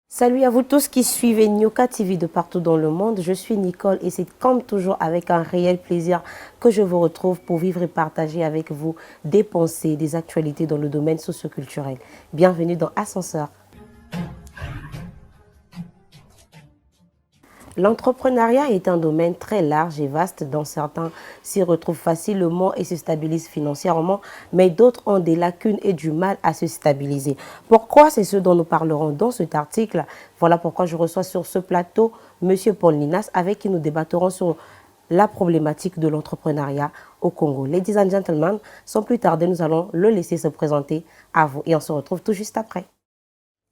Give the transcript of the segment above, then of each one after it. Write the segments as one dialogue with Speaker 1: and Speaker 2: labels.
Speaker 1: Salut à vous tous qui suivez Nyoka TV de partout dans le monde. Je suis Nicole et c'est comme toujours avec un réel plaisir que je vous retrouve pour vivre et partager avec vous des pensées, des actualités dans le domaine socioculturel. Bienvenue dans Ascenseur. L'entrepreneuriat est un domaine très large et vaste dont certains s'y retrouvent facilement et se stabilisent financièrement, mais d'autres ont des lacunes et du mal à se stabiliser. Pourquoi? C'est ce dont nous parlerons dans cet article. Voilà pourquoi je reçois sur ce plateau M. Paul Ninas, avec qui nous débattrons sur la problématique de l'entrepreneuriat au Congo. Ladies and gentlemen, sans plus tarder, nous allons le laisser se présenter à vous et on se retrouve tout juste après.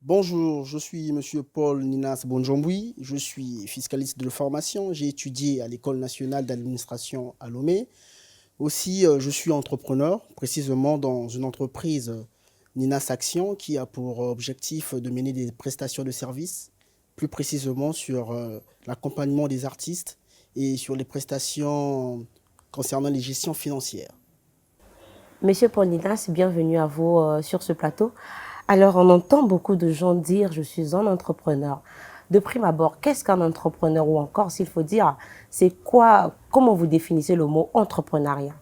Speaker 2: Bonjour, je suis Monsieur Paul Ninas Bonjomboui, je suis fiscaliste de formation, j'ai étudié à l'École nationale d'administration à Lomé. Aussi, je suis entrepreneur, précisément dans une entreprise Ninas Action qui a pour objectif de mener des prestations de services, plus précisément sur l'accompagnement des artistes et sur les prestations concernant les gestions financières.
Speaker 1: Monsieur Paul Ninas, bienvenue à vous sur ce plateau. Alors, on entend beaucoup de gens dire « je suis un entrepreneur ». De prime abord, qu'est-ce qu'un entrepreneur? Ou encore, s'il faut dire, c'est quoi, comment vous définissez le mot entrepreneuriat?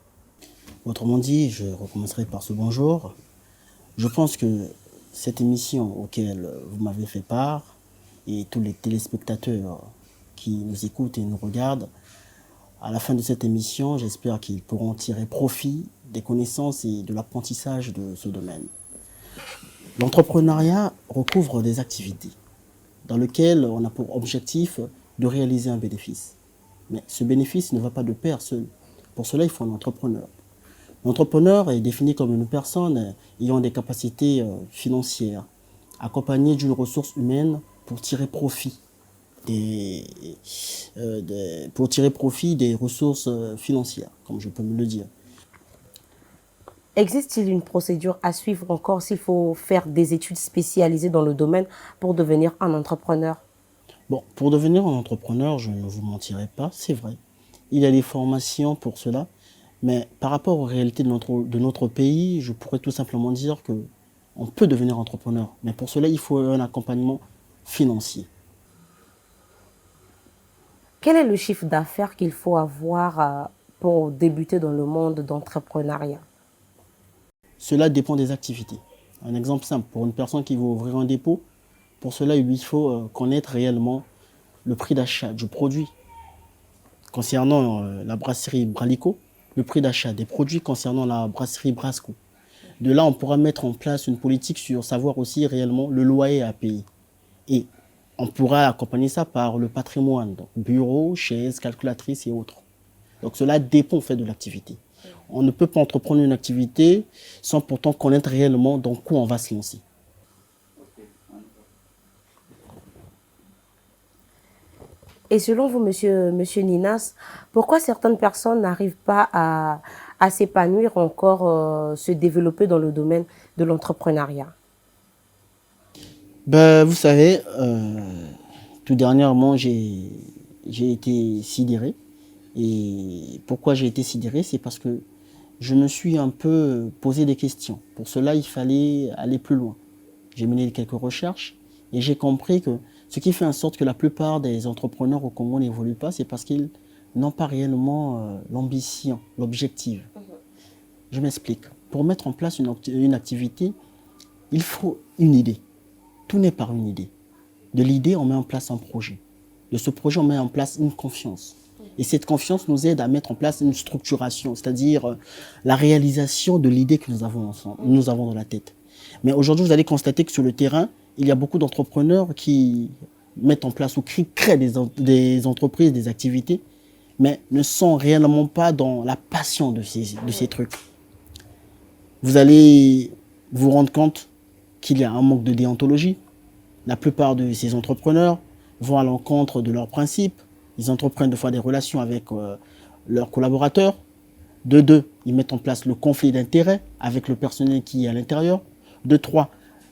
Speaker 2: Autrement dit, je recommencerai par ce bonjour. Je pense que cette émission auquel vous m'avez fait part et tous les téléspectateurs qui nous écoutent et nous regardent, à la fin de cette émission, j'espère qu'ils pourront tirer profit des connaissances et de l'apprentissage de ce domaine. L'entrepreneuriat recouvre des activités dans lesquelles on a pour objectif de réaliser un bénéfice. Mais ce bénéfice ne va pas de pair seul. Pour cela, il faut un entrepreneur. L'entrepreneur est défini comme une personne ayant des capacités financières, accompagnée d'une ressource humaine pour tirer profit des ressources financières, comme je peux me le dire.
Speaker 1: Existe-t-il une procédure à suivre encore s'il faut faire des études spécialisées dans le domaine pour devenir un entrepreneur?
Speaker 2: Bon, pour devenir un entrepreneur, je ne vous mentirai pas, c'est vrai. Il y a des formations pour cela, mais par rapport aux réalités de notre pays, je pourrais tout simplement dire qu'on peut devenir entrepreneur. Mais pour cela, il faut un accompagnement financier.
Speaker 1: Quel est le chiffre d'affaires qu'il faut avoir pour débuter dans le monde d'entrepreneuriat?
Speaker 2: Cela dépend des activités. Un exemple simple, pour une personne qui veut ouvrir un dépôt, pour cela, il lui faut connaître réellement le prix d'achat du produit. Concernant la brasserie Bralico, le prix d'achat des produits concernant la brasserie Brasco. De là, on pourra mettre en place une politique sur savoir aussi réellement le loyer à payer. Et on pourra accompagner ça par le patrimoine, donc bureau, chaises, calculatrices et autres. Donc cela dépend en fait de l'activité. On ne peut pas entreprendre une activité sans pourtant connaître réellement dans quoi on va se lancer.
Speaker 1: Et selon vous, monsieur Ninas, pourquoi certaines personnes n'arrivent pas à s'épanouir encore, se développer dans le domaine de l'entrepreneuriat?
Speaker 2: Ben, vous savez, tout dernièrement, j'ai été sidéré. Et pourquoi j'ai été sidéré, c'est parce que je me suis un peu posé des questions. Pour cela, il fallait aller plus loin. J'ai mené quelques recherches et j'ai compris que ce qui fait en sorte que la plupart des entrepreneurs au Congo n'évoluent pas, c'est parce qu'ils n'ont pas réellement l'ambition, l'objectif. Je m'explique. Pour mettre en place une activité, il faut une idée. Tout n'est pas une idée. De l'idée, on met en place un projet. De ce projet, on met en place une confiance. Et cette confiance nous aide à mettre en place une structuration, c'est-à-dire la réalisation de l'idée que nous avons dans la tête. Mais aujourd'hui, vous allez constater que sur le terrain, il y a beaucoup d'entrepreneurs qui mettent en place ou créent des entreprises, des activités, mais ne sont réellement pas dans la passion de ces trucs. Vous allez vous rendre compte qu'il y a un manque de déontologie. La plupart de ces entrepreneurs vont à l'encontre de leurs principes. Ils entreprennent des fois des relations avec leurs collaborateurs. De deux, ils mettent en place le conflit d'intérêts avec le personnel qui est à l'intérieur. De trois,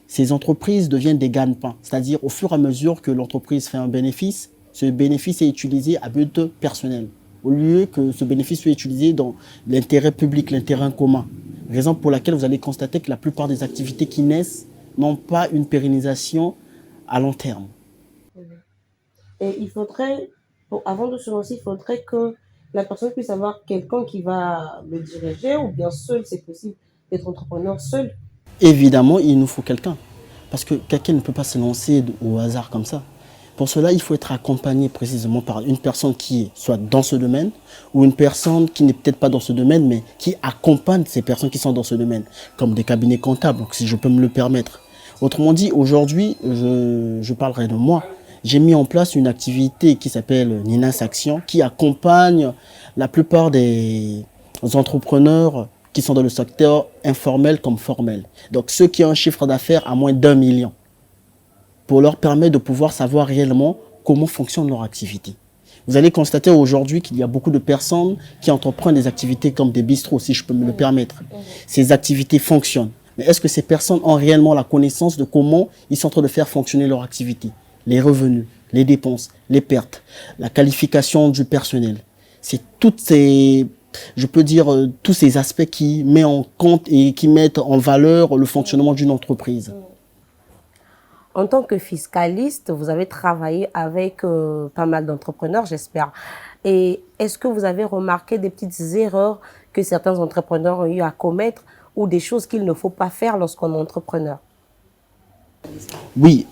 Speaker 2: ces entreprises deviennent des gagne-pains. C'est-à-dire, au fur et à mesure que l'entreprise fait un bénéfice, ce bénéfice est utilisé à but personnel, au lieu que ce bénéfice soit utilisé dans l'intérêt public, l'intérêt commun. Raison pour laquelle vous allez constater que la plupart des activités qui naissent n'ont pas une pérennisation à long terme.
Speaker 1: Et il faudrait, avant de se lancer, il faudrait que la personne puisse avoir quelqu'un qui va le diriger, ou bien seul, c'est possible d'être entrepreneur seul.
Speaker 2: Évidemment, il nous faut quelqu'un. Parce que quelqu'un ne peut pas se lancer au hasard comme ça. Pour cela, il faut être accompagné précisément par une personne qui est soit dans ce domaine, ou une personne qui n'est peut-être pas dans ce domaine, mais qui accompagne ces personnes qui sont dans ce domaine, comme des cabinets comptables, donc si je peux me le permettre. Autrement dit, aujourd'hui, je parlerai de moi. J'ai mis en place une activité qui s'appelle Ninas Action, qui accompagne la plupart des entrepreneurs qui sont dans le secteur informel comme formel. Donc ceux qui ont un chiffre d'affaires à moins d'1 million, pour leur permettre de pouvoir savoir réellement comment fonctionne leur activité. Vous allez constater aujourd'hui qu'il y a beaucoup de personnes qui entreprennent des activités comme des bistrots, si je peux me le permettre. Ces activités fonctionnent. Mais est-ce que ces personnes ont réellement la connaissance de comment ils sont en train de faire fonctionner leur activité? Les revenus, les dépenses, les pertes, la qualification du personnel. C'est toutes ces, je peux dire, tous ces aspects qui mettent en compte et qui mettent en valeur le fonctionnement d'une entreprise.
Speaker 1: En tant que fiscaliste, vous avez travaillé avec pas mal d'entrepreneurs, j'espère. Et est-ce que vous avez remarqué des petites erreurs que certains entrepreneurs ont eu à commettre ou des choses qu'il ne faut pas faire lorsqu'on est entrepreneur?
Speaker 2: Oui,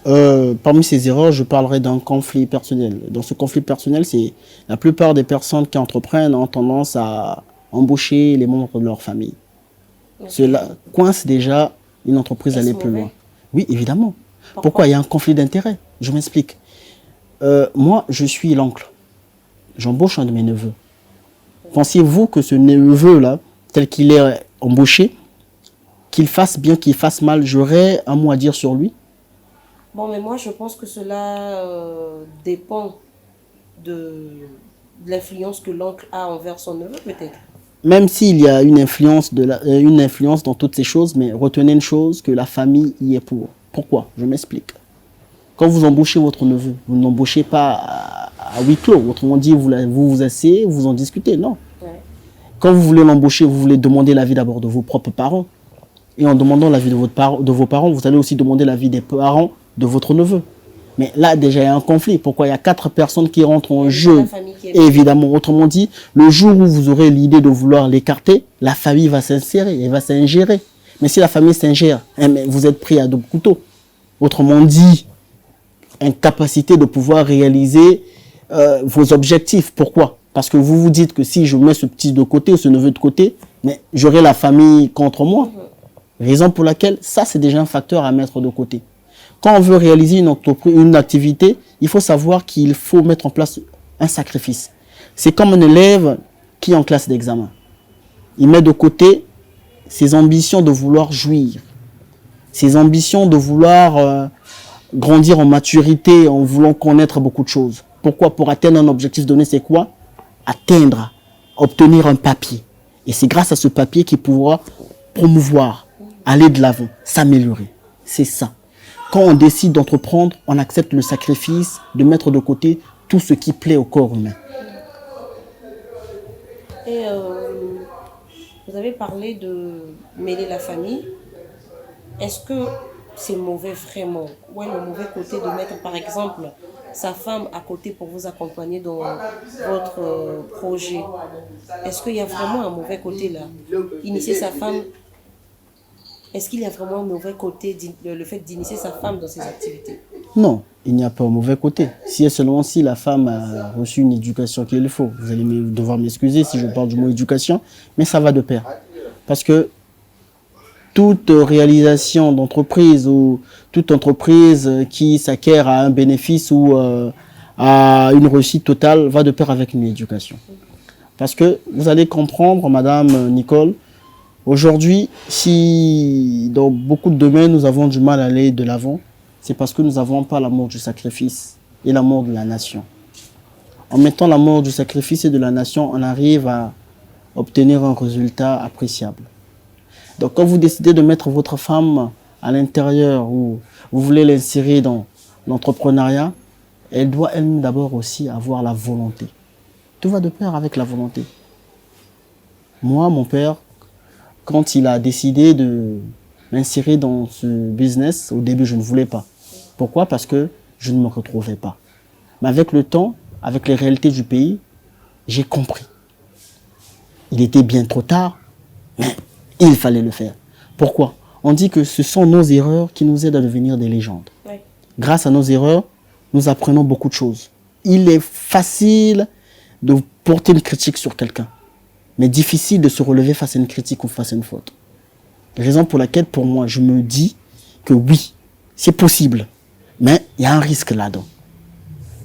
Speaker 2: parmi ces erreurs, je parlerai d'un conflit personnel. Dans ce conflit personnel, c'est la plupart des personnes qui entreprennent ont tendance à embaucher les membres de leur famille. Cela coince déjà une entreprise à aller plus loin. Oui, évidemment. Pourquoi? Il y a un conflit d'intérêts. Je m'explique. Moi, je suis l'oncle. J'embauche un de mes neveux. Pensez-vous que ce neveu-là, tel qu'il est embauché, qu'il fasse bien, qu'il fasse mal, j'aurais un mot à dire sur lui?
Speaker 1: Bon, mais moi, je pense que cela dépend de l'influence que l'oncle a envers son neveu, peut-être.
Speaker 2: Même s'il y a une influence, une influence dans toutes ces choses, mais retenez une chose, que la famille y est pour. Pourquoi? Je m'explique. Quand vous embauchez votre neveu, vous ne l'embauchez pas à huis clos. Autrement dit, vous asseyez, vous en discutez. Non. Ouais. Quand vous voulez l'embaucher, vous voulez demander l'avis d'abord de vos propres parents. Et en demandant l'avis de vos parents, vous allez aussi demander l'avis des parents de votre neveu. Mais là, déjà, il y a un conflit. Pourquoi? Il y a 4 personnes qui rentrent en jeu. Évidemment, autrement dit, le jour où vous aurez l'idée de vouloir l'écarter, la famille va s'insérer et va s'ingérer. Mais si la famille s'ingère, vous êtes pris à double couteau. Autrement dit, incapacité de pouvoir réaliser vos objectifs. Pourquoi? Parce que vous vous dites que si je mets ce petit de côté ou ce neveu de côté, mais j'aurai la famille contre moi. Raison pour laquelle, ça, c'est déjà un facteur à mettre de côté. Quand on veut réaliser une activité, il faut savoir qu'il faut mettre en place un sacrifice. C'est comme un élève qui est en classe d'examen. Il met de côté ses ambitions de vouloir jouir, ses ambitions de vouloir grandir en maturité, en voulant connaître beaucoup de choses. Pourquoi? Pour atteindre un objectif donné, c'est quoi? Obtenir un papier. Et c'est grâce à ce papier qu'il pourra promouvoir, aller de l'avant, s'améliorer. C'est ça. Quand on décide d'entreprendre, on accepte le sacrifice de mettre de côté tout ce qui plaît au corps humain.
Speaker 1: Et vous avez parlé de mêler la famille. Est-ce que c'est mauvais vraiment? Ou est le mauvais côté de mettre par exemple sa femme à côté pour vous accompagner dans votre projet? Est-ce qu'il y a vraiment un mauvais côté là? Initier sa femme, est-ce qu'il y a vraiment un mauvais côté, le fait d'initier sa femme dans ses activités?
Speaker 2: Non, il n'y a pas un mauvais côté. Si et seulement si la femme a reçu une éducation qu'il faut. Vous allez devoir m'excuser si je parle du mot éducation, mais ça va de pair. Parce que toute réalisation d'entreprise ou toute entreprise qui s'acquiert à un bénéfice ou à une réussite totale va de pair avec une éducation. Parce que vous allez comprendre, Madame Nicole, aujourd'hui, si dans beaucoup de domaines nous avons du mal à aller de l'avant, c'est parce que nous n'avons pas l'amour du sacrifice et l'amour de la nation. En mettant l'amour du sacrifice et de la nation, on arrive à obtenir un résultat appréciable. Donc quand vous décidez de mettre votre femme à l'intérieur ou vous voulez l'insérer dans l'entrepreneuriat, elle doit elle-même d'abord aussi avoir la volonté. Tout va de pair avec la volonté. Moi, mon père, quand il a décidé de m'insérer dans ce business, au début, je ne voulais pas. Pourquoi? Parce que je ne me retrouvais pas. Mais avec le temps, avec les réalités du pays, j'ai compris. Il était bien trop tard, mais il fallait le faire. Pourquoi? On dit que ce sont nos erreurs qui nous aident à devenir des légendes. Oui. Grâce à nos erreurs, nous apprenons beaucoup de choses. Il est facile de porter une critique sur quelqu'un, mais difficile de se relever face à une critique ou face à une faute. Raison pour laquelle, pour moi, je me dis que oui, c'est possible, mais il y a un risque là-dedans.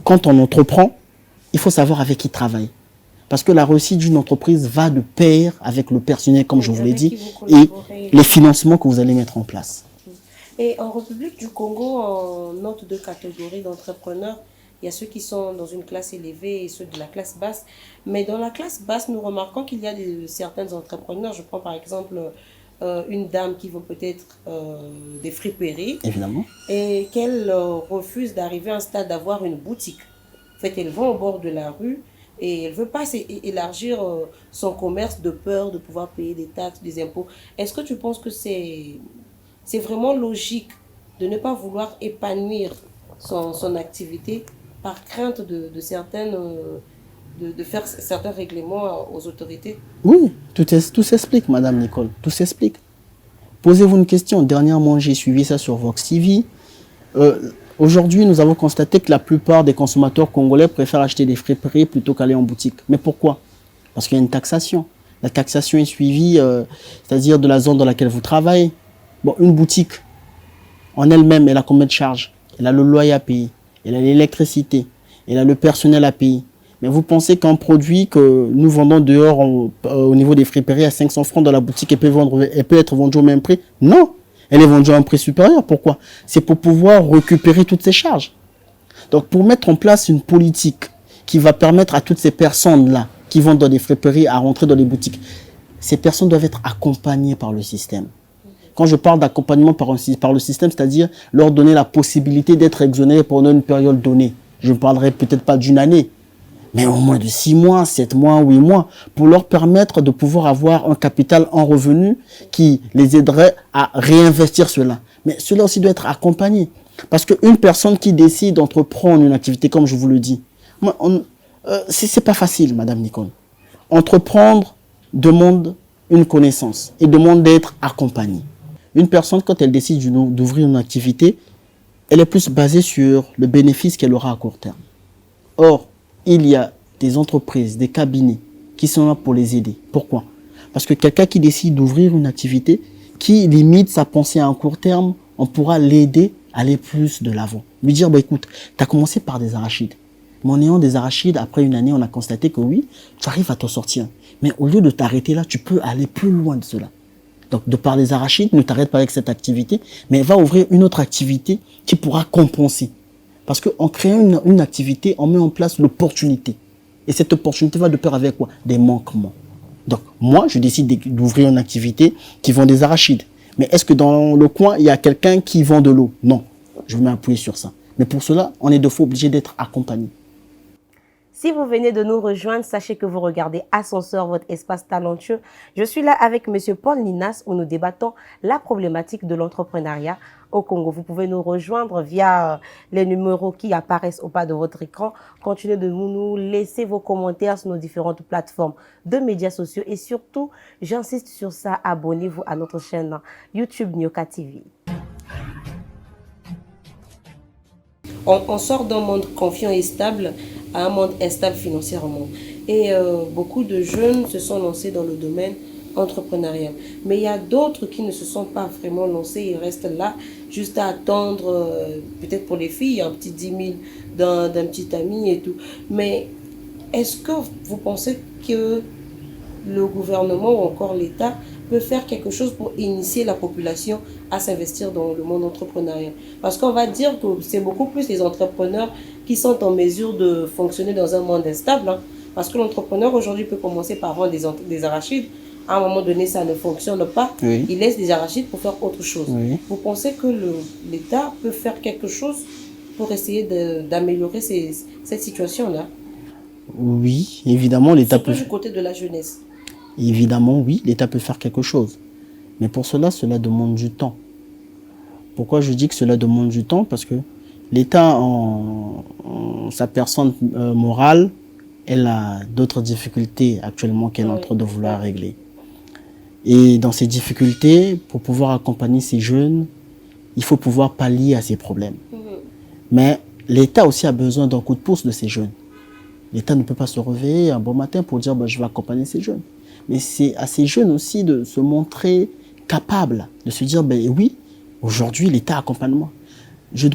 Speaker 2: Quand on entreprend, il faut savoir avec qui travailler. Parce que la réussite d'une entreprise va de pair avec le personnel, comme je vous l'ai dit, et les financements que vous allez mettre en place.
Speaker 1: Et en République du Congo, on note deux catégories d'entrepreneurs. Il y a ceux qui sont dans une classe élevée et ceux de la classe basse. Mais dans la classe basse, nous remarquons qu'il y a certains entrepreneurs. Je prends par exemple une dame qui veut peut-être des friperies.
Speaker 2: Évidemment.
Speaker 1: Et qu'elle refuse d'arriver à un stade d'avoir une boutique. En fait, elle vend au bord de la rue. Et elle ne veut pas élargir son commerce de peur de pouvoir payer des taxes, des impôts. Est-ce que tu penses que c'est vraiment logique de ne pas vouloir épanouir son activité par crainte de faire certains règlements aux autorités?
Speaker 2: Oui, tout s'explique, Madame Nicole, tout s'explique. Posez-vous une question. Dernièrement, j'ai suivi ça sur Vox TV. Aujourd'hui, nous avons constaté que la plupart des consommateurs congolais préfèrent acheter des friperies plutôt qu'aller en boutique. Mais pourquoi? Parce qu'il y a une taxation. La taxation est suivie, c'est-à-dire de la zone dans laquelle vous travaillez. Bon, une boutique, en elle-même, elle a combien de charges? Elle a le loyer à payer, elle a l'électricité, elle a le personnel à payer. Mais vous pensez qu'un produit que nous vendons dehors au niveau des friperies à 500 francs dans la boutique, elle peut être vendue au même prix? Non! Elle est vendue à un prix supérieur. Pourquoi? C'est pour pouvoir récupérer toutes ces charges. Donc, pour mettre en place une politique qui va permettre à toutes ces personnes-là qui vont dans des friperies à rentrer dans les boutiques, ces personnes doivent être accompagnées par le système. Quand je parle d'accompagnement par le système, c'est-à-dire leur donner la possibilité d'être exonérés pendant une période donnée. Je ne parlerai peut-être pas d'une année, mais au moins de 6 mois, 7 mois, 8 mois, pour leur permettre de pouvoir avoir un capital en revenu qui les aiderait à réinvestir cela. Mais cela aussi doit être accompagné. Parce qu'une personne qui décide d'entreprendre une activité, comme je vous le dis, c'est pas facile, Madame Nicole. Entreprendre demande une connaissance et demande d'être accompagnée. Une personne, quand elle décide d'ouvrir une activité, elle est plus basée sur le bénéfice qu'elle aura à court terme. Or, il y a des entreprises, des cabinets qui sont là pour les aider. Pourquoi? Parce que quelqu'un qui décide d'ouvrir une activité, qui limite sa pensée à un court terme, on pourra l'aider à aller plus de l'avant. Lui dire, bah, écoute, tu as commencé par des arachides. Mais en ayant des arachides, après une année, on a constaté que oui, tu arrives à t'en sortir. Mais au lieu de t'arrêter là, tu peux aller plus loin de cela. Donc, de par les arachides, ne t'arrête pas avec cette activité, mais va ouvrir une autre activité qui pourra compenser. Parce qu'en créant une activité, on met en place l'opportunité. Et cette opportunité va de pair avec quoi? Des manquements. Donc, moi, je décide d'ouvrir une activité qui vend des arachides. Mais est-ce que dans le coin, il y a quelqu'un qui vend de l'eau? Non. Je vais m'appuyer sur ça. Mais pour cela, on est de fois obligé d'être accompagné.
Speaker 1: Si vous venez de nous rejoindre, sachez que vous regardez Ascenseur, votre espace talentueux. Je suis là avec Monsieur Paul Ninas où nous débattons la problématique de l'entrepreneuriat au Congo. Vous pouvez nous rejoindre via les numéros qui apparaissent au bas de votre écran. Continuez de nous laisser vos commentaires sur nos différentes plateformes de médias sociaux. Et surtout, j'insiste sur ça, abonnez-vous à notre chaîne YouTube Nyoka TV. On sort d'un monde confiant et stable à un monde instable financièrement. Et beaucoup de jeunes se sont lancés dans le domaine entrepreneurial. Mais il y a d'autres qui ne se sont pas vraiment lancés. Ils restent là juste à attendre, peut-être pour les filles, un petit 10 000 d'un petit ami et tout. Mais est-ce que vous pensez que le gouvernement ou encore l'État peut faire quelque chose pour initier la population à s'investir dans le monde entrepreneurial? Parce qu'on va dire que c'est beaucoup plus les entrepreneurs qui sont en mesure de fonctionner dans un monde instable. Hein. Parce que l'entrepreneur aujourd'hui peut commencer par vendre des arachides. À un moment donné, ça ne fonctionne pas. Oui. Il laisse des arachides pour faire autre chose. Oui. Vous pensez que l'État peut faire quelque chose pour essayer d'améliorer cette situation-là?
Speaker 2: Oui, évidemment, l'État
Speaker 1: Surtout
Speaker 2: peut...
Speaker 1: du côté de la jeunesse.
Speaker 2: Évidemment, oui, l'État peut faire quelque chose. Mais pour cela, cela demande du temps. Pourquoi je dis que cela demande du temps? Parce que l'État, en sa personne morale, elle a d'autres difficultés actuellement qu'elle est en train de vouloir régler. Et dans ces difficultés, pour pouvoir accompagner ces jeunes, il faut pouvoir pallier à ces problèmes. Mais l'État aussi a besoin d'un coup de pouce de ces jeunes. L'État ne peut pas se réveiller un bon matin pour dire je vais accompagner ces jeunes. Mais c'est à ces jeunes aussi de se montrer capables, de se dire oui, aujourd'hui l'État accompagne moi. Je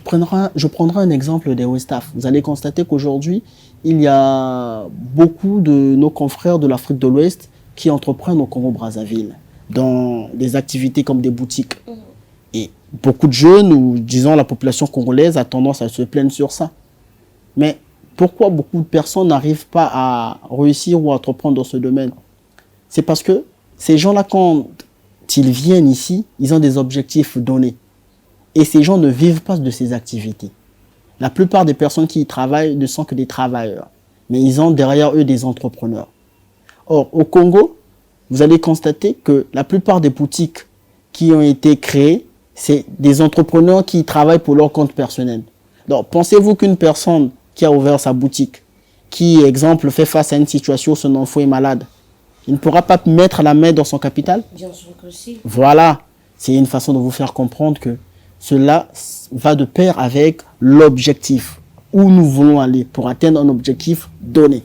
Speaker 2: prendrai un exemple des Westaf. Vous allez constater qu'aujourd'hui, il y a beaucoup de nos confrères de l'Afrique de l'Ouest qui entreprennent au Congo-Brazzaville dans des activités comme des boutiques. Et beaucoup de jeunes, ou disons la population congolaise, a tendance à se plaindre sur ça. Mais pourquoi beaucoup de personnes n'arrivent pas à réussir ou à entreprendre dans ce domaine? C'est parce que ces gens-là, quand ils viennent ici, ils ont des objectifs donnés. Et ces gens ne vivent pas de ces activités. La plupart des personnes qui y travaillent ne sont que des travailleurs. Mais ils ont derrière eux des entrepreneurs. Or, au Congo, vous allez constater que la plupart des boutiques qui ont été créées, c'est des entrepreneurs qui travaillent pour leur compte personnel. Donc, pensez-vous qu'une personne qui a ouvert sa boutique, qui, exemple, fait face à une situation où son enfant est malade, il ne pourra pas mettre la main dans son capital?
Speaker 1: Bien sûr que si.
Speaker 2: Voilà, c'est une façon de vous faire comprendre que cela va de pair avec l'objectif, où nous voulons aller pour atteindre un objectif donné.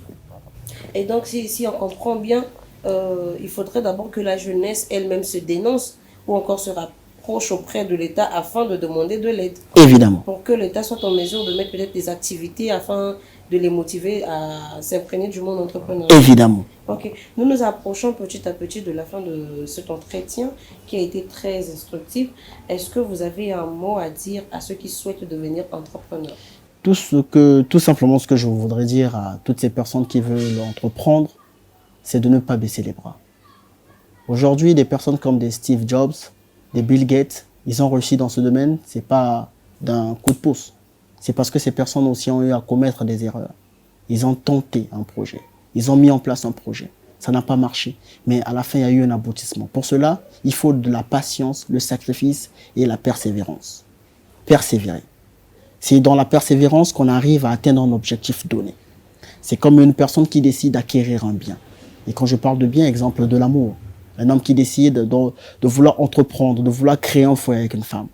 Speaker 1: Et donc, si on comprend bien, il faudrait d'abord que la jeunesse elle-même se dénonce ou encore se rapproche auprès de l'État afin de demander de l'aide.
Speaker 2: Évidemment.
Speaker 1: Pour que l'État soit en mesure de mettre peut-être des activités afin de les motiver à s'imprégner du monde entrepreneurial.
Speaker 2: Évidemment.
Speaker 1: Ok, nous nous approchons petit à petit de la fin de cet entretien qui a été très instructif. Est-ce que vous avez un mot à dire à ceux qui souhaitent devenir entrepreneurs?
Speaker 2: Tout simplement ce que je voudrais dire à toutes ces personnes qui veulent entreprendre, c'est de ne pas baisser les bras. Aujourd'hui, des personnes comme des Steve Jobs, des Bill Gates, ils ont réussi dans ce domaine, c'est pas d'un coup de pouce. C'est parce que ces personnes aussi ont eu à commettre des erreurs. Ils ont tenté un projet. Ils ont mis en place un projet. Ça n'a pas marché. Mais à la fin, il y a eu un aboutissement. Pour cela, il faut de la patience, le sacrifice et la persévérance. Persévérer. C'est dans la persévérance qu'on arrive à atteindre un objectif donné. C'est comme une personne qui décide d'acquérir un bien. Et quand je parle de bien, exemple de l'amour. Un homme qui décide de vouloir entreprendre, de vouloir créer un foyer avec une femme.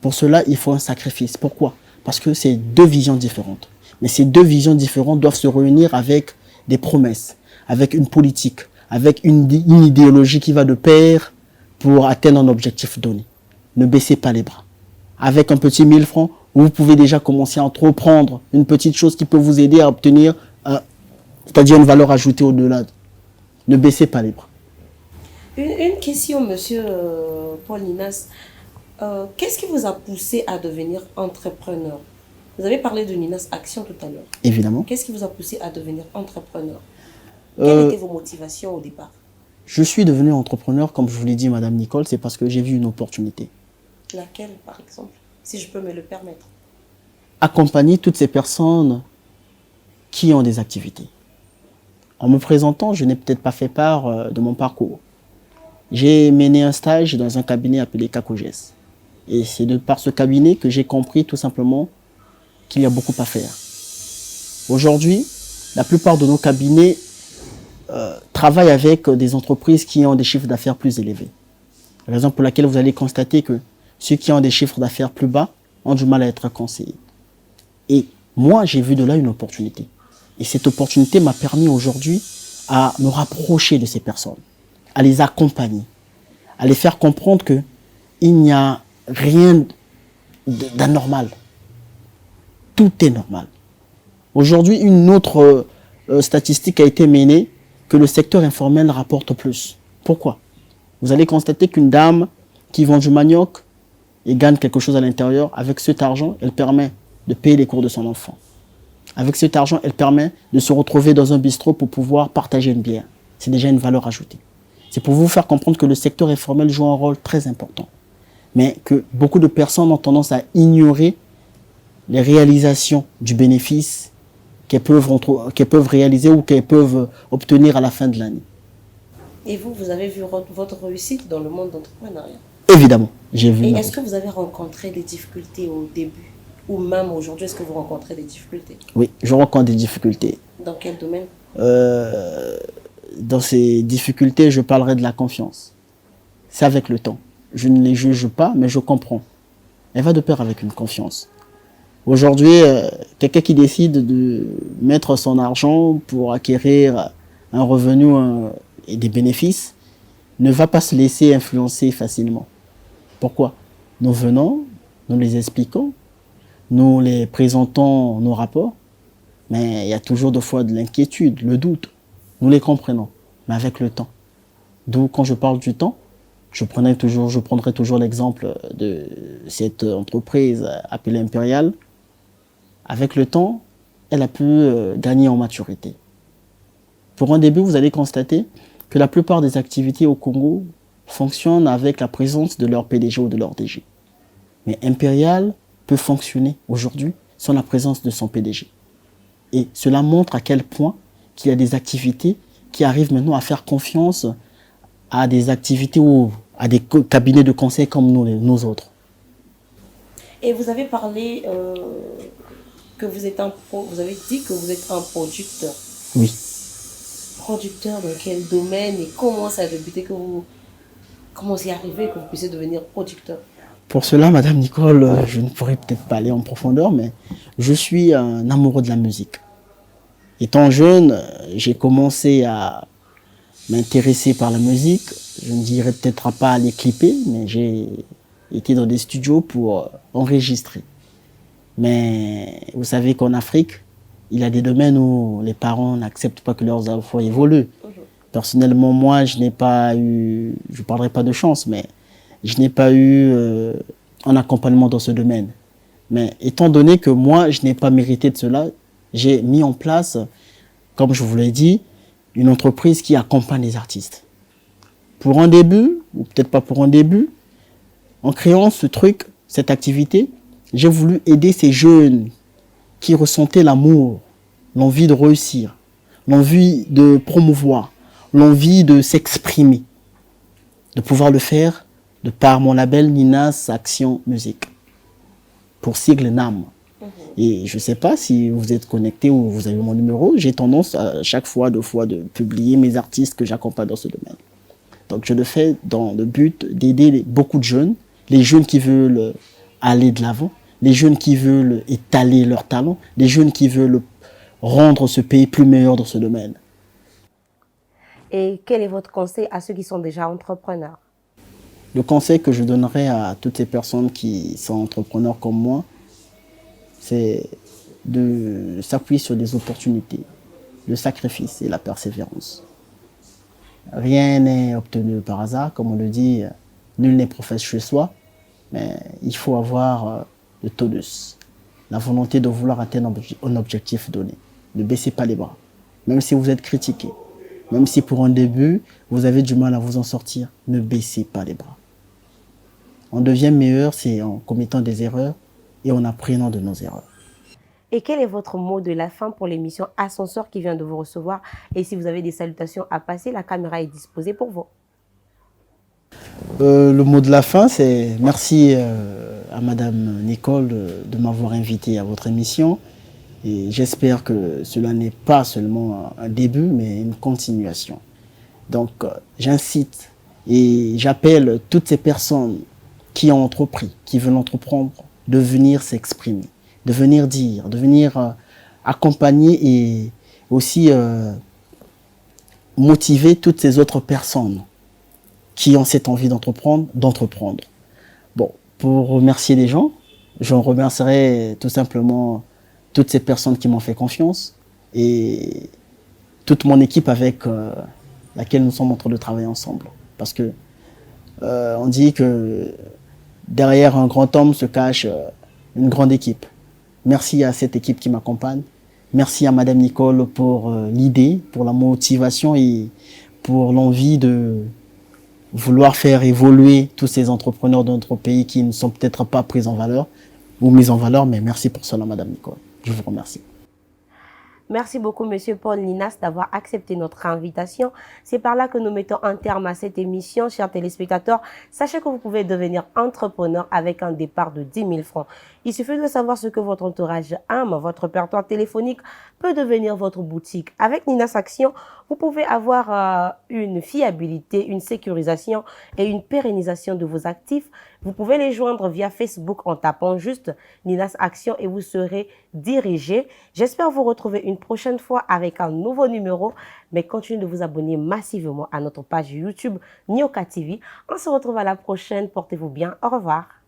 Speaker 2: Pour cela, il faut un sacrifice. Pourquoi? Parce que c'est deux visions différentes. Mais ces deux visions différentes doivent se réunir avec des promesses, avec une politique, avec une idéologie qui va de pair pour atteindre un objectif donné. Ne baissez pas les bras. Avec un petit 1000 francs, vous pouvez déjà commencer à entreprendre une petite chose qui peut vous aider à obtenir, c'est-à-dire une valeur ajoutée au-delà. Ne baissez pas les bras.
Speaker 1: Une question, monsieur Paul Ninas. Qu'est-ce qui vous a poussé à devenir entrepreneur? Vous avez parlé de Ninas Action tout à l'heure.
Speaker 2: Évidemment.
Speaker 1: Qu'est-ce qui vous a poussé à devenir entrepreneur? Quelles étaient vos motivations au départ?
Speaker 2: Je suis devenu entrepreneur, comme je vous l'ai dit, Madame Nicole, c'est parce que j'ai vu une opportunité.
Speaker 1: Laquelle, par exemple, si je peux me le permettre?
Speaker 2: Accompagner toutes ces personnes qui ont des activités. En me présentant, je n'ai peut-être pas fait part de mon parcours. J'ai mené un stage dans un cabinet appelé Kakoges. Et c'est de par ce cabinet que j'ai compris tout simplement qu'il y a beaucoup à faire. Aujourd'hui, la plupart de nos cabinets travaillent avec des entreprises qui ont des chiffres d'affaires plus élevés. Raison pour laquelle vous allez constater que ceux qui ont des chiffres d'affaires plus bas ont du mal à être conseillés. Et moi, j'ai vu de là une opportunité. Et cette opportunité m'a permis aujourd'hui à me rapprocher de ces personnes, à les accompagner, à les faire comprendre que il n'y a rien d'anormal. Tout est normal. Aujourd'hui, une autre statistique a été menée que le secteur informel rapporte plus. Pourquoi? Vous allez constater qu'une dame qui vend du manioc et gagne quelque chose à l'intérieur, avec cet argent, elle permet de payer les cours de son enfant. Avec cet argent, elle permet de se retrouver dans un bistrot pour pouvoir partager une bière. C'est déjà une valeur ajoutée. C'est pour vous faire comprendre que le secteur informel joue un rôle très important. Mais que beaucoup de personnes ont tendance à ignorer les réalisations du bénéfice qu'elles peuvent réaliser ou qu'elles peuvent obtenir à la fin de l'année.
Speaker 1: Et vous, vous avez vu votre réussite dans le monde d'entrepreneuriat?
Speaker 2: Évidemment, j'ai vu.
Speaker 1: Et est-ce que vous avez rencontré des difficultés au début? Ou même aujourd'hui, est-ce que vous rencontrez des difficultés?
Speaker 2: Oui, je rencontre des difficultés.
Speaker 1: Dans quel domaine?
Speaker 2: Dans ces difficultés, je parlerai de la confiance. C'est avec le temps. Je ne les juge pas, mais je comprends. Elle va de pair avec une confiance. Aujourd'hui, quelqu'un qui décide de mettre son argent pour acquérir un revenu et des bénéfices ne va pas se laisser influencer facilement. Pourquoi? Nous venons, nous les expliquons, nous les présentons nos rapports, mais il y a toujours des fois de l'inquiétude, le doute. Nous les comprenons, mais avec le temps. D'où, quand je parle du temps, je prendrai toujours l'exemple de cette entreprise appelée Impérial. Avec le temps, elle a pu gagner en maturité. Pour un début, vous allez constater que la plupart des activités au Congo fonctionnent avec la présence de leur PDG ou de leur DG. Mais Impérial peut fonctionner aujourd'hui sans la présence de son PDG. Et cela montre à quel point qu'il y a des activités qui arrivent maintenant à faire confiance à des activités ou à des cabinets de conseil comme nous autres.
Speaker 1: Et vous avez parlé que vous êtes vous avez dit que vous êtes un producteur.
Speaker 2: Oui.
Speaker 1: Producteur dans quel domaine et comment ça a débuté comment c'est arrivé que vous puissiez devenir producteur?
Speaker 2: Pour cela, Madame Nicole, je ne pourrais peut-être pas aller en profondeur, mais je suis un amoureux de la musique. Étant jeune, j'ai commencé à m'intéresser par la musique. Je ne dirais peut-être pas à les clipper, mais j'ai été dans des studios pour enregistrer. Mais vous savez qu'en Afrique, il y a des domaines où les parents n'acceptent pas que leurs enfants évoluent. Personnellement, moi, je n'ai pas eu, je ne parlerai pas de chance, mais je n'ai pas eu un accompagnement dans ce domaine. Mais étant donné que moi, je n'ai pas mérité de cela, j'ai mis en place, comme je vous l'ai dit, une entreprise qui accompagne les artistes. Pour un début, ou peut-être pas pour un début, en créant ce truc, cette activité, j'ai voulu aider ces jeunes qui ressentaient l'amour, l'envie de réussir, l'envie de promouvoir, l'envie de s'exprimer, de pouvoir le faire de par mon label Ninas Action Musique, pour sigle NAM. Et je ne sais pas si vous êtes connecté ou vous avez mon numéro, j'ai tendance à chaque fois, deux fois, de publier mes artistes que j'accompagne dans ce domaine. Donc je le fais dans le but d'aider beaucoup de jeunes, les jeunes qui veulent aller de l'avant, les jeunes qui veulent étaler leurs talents, les jeunes qui veulent rendre ce pays plus meilleur dans ce domaine.
Speaker 1: Et quel est votre conseil à ceux qui sont déjà entrepreneurs?
Speaker 2: Le conseil que je donnerais à toutes ces personnes qui sont entrepreneurs comme moi, c'est de s'appuyer sur des opportunités, le sacrifice et la persévérance. Rien n'est obtenu par hasard, comme on le dit, nul n'est prophète chez soi, mais il faut avoir le tonus, la volonté de vouloir atteindre un objectif donné. Ne baissez pas les bras, même si vous êtes critiqué, même si pour un début, vous avez du mal à vous en sortir, ne baissez pas les bras. On devient meilleur, c'est en commettant des erreurs et en apprenant de nos erreurs.
Speaker 1: Et quel est votre mot de la fin pour l'émission Ascenseur qui vient de vous recevoir? Et si vous avez des salutations à passer, la caméra est disposée pour vous.
Speaker 2: Le mot de la fin, c'est merci à Madame Nicole de m'avoir invité à votre émission. Et j'espère que cela n'est pas seulement un début, mais une continuation. Donc, j'incite et j'appelle toutes ces personnes qui ont entrepris, qui veulent entreprendre, de venir s'exprimer, de venir dire, de venir accompagner et aussi motiver toutes ces autres personnes qui ont cette envie d'entreprendre. Bon, pour remercier les gens, j'en remercierai tout simplement toutes ces personnes qui m'ont fait confiance et toute mon équipe avec laquelle nous sommes en train de travailler ensemble. Parce que on dit que derrière un grand homme se cache une grande équipe. Merci à cette équipe qui m'accompagne. Merci à Madame Nicole pour l'idée, pour la motivation et pour l'envie de vouloir faire évoluer tous ces entrepreneurs de notre pays qui ne sont peut-être pas pris en valeur. ou mise en valeur, mais merci pour cela, Madame Nicole. Je vous remercie.
Speaker 1: Merci beaucoup, Monsieur Paul Linas, d'avoir accepté notre invitation. C'est par là que nous mettons un terme à cette émission, chers téléspectateurs. Sachez que vous pouvez devenir entrepreneur avec un départ de 10 000 francs. Il suffit de savoir ce que votre entourage aime. Votre répertoire téléphonique peut devenir votre boutique. Avec Ninas Action, vous pouvez avoir une fiabilité, une sécurisation et une pérennisation de vos actifs. Vous pouvez les joindre via Facebook en tapant juste Ninas Action et vous serez dirigé. J'espère vous retrouver une prochaine fois avec un nouveau numéro, mais continuez de vous abonner massivement à notre page YouTube Nyoka TV. On se retrouve à la prochaine. Portez-vous bien. Au revoir.